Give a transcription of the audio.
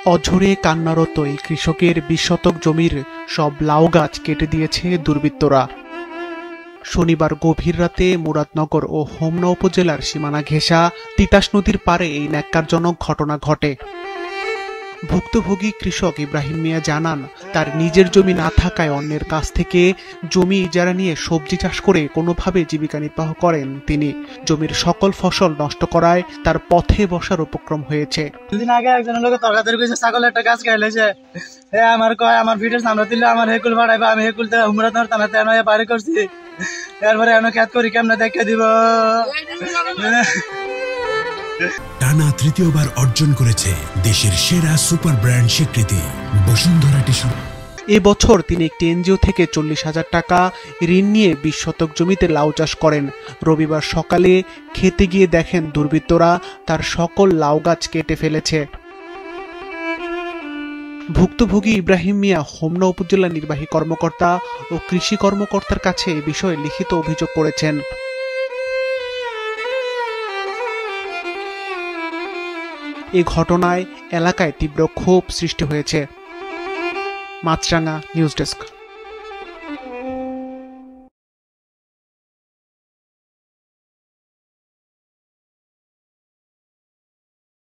অঝরে কান্নারত এই কৃষকের ২০ শতক জমির সব লাউ গাছ কেটে দিয়েছে দুর্বৃত্তরা। শনিবার গভীর রাতে মুরাদনগর ও হোমনা উপজেলার সীমানা ঘেঁষা তিতাস নদীর পাড়ে এই ন্যাক্কারজনক ঘটনা ঘটে। ভুক্তভোগী কৃষক ইব্রাহিম মিয়া জানান, তার নিজের জমি না থাকায় অন্যের কাছ থেকে জমি ইজারা নিয়ে সবজি চাষ করে কোনোভাবে জীবিকা নির্বাহ করেন তিনি। জমির সকল ফসল নষ্ট করায় তার পথে বসার উপক্রম হয়েছে। দুদিন আগে একজনের লোক তর্কাতর্কি করেছে, ছাগল একটা গাছ খাইলেছে। আমার কয় আমার ভিডিও সামনে দিলে আমার হেকুল বাড়াইবা, আমি হেকুল হুমরাতনগর থানাতে বাড়ি করছি। এরপরে এনে খেত করি কেমনে দেখে দিব। টানা তৃতীয়বার অর্জন করেছে দেশের সেরা সুপার ব্র্যান্ড স্বীকৃতি বসুন্ধরা টিস্যু। এবছর তিনি একটি এনজিও থেকে ৪০,০০০ টাকা ঋণ নিয়ে ২০ শতক জমিতে লাউ চাষ করেন। রবিবার সকালে খেতে গিয়ে দেখেন দুর্বৃত্তরা তার সকল লাউ গাছ কেটে ফেলেছে। ভুক্তভোগী ইব্রাহিম মিয়া হোমনা উপজেলা নির্বাহী কর্মকর্তা ও কৃষি কর্মকর্তার কাছে এ বিষয়ে লিখিত অভিযোগ করেছেন। এই ঘটনায় এলাকায় তীব্র ক্ষোভ সৃষ্টি হয়েছে। মাছরাঙা নিউজ ডেস্ক।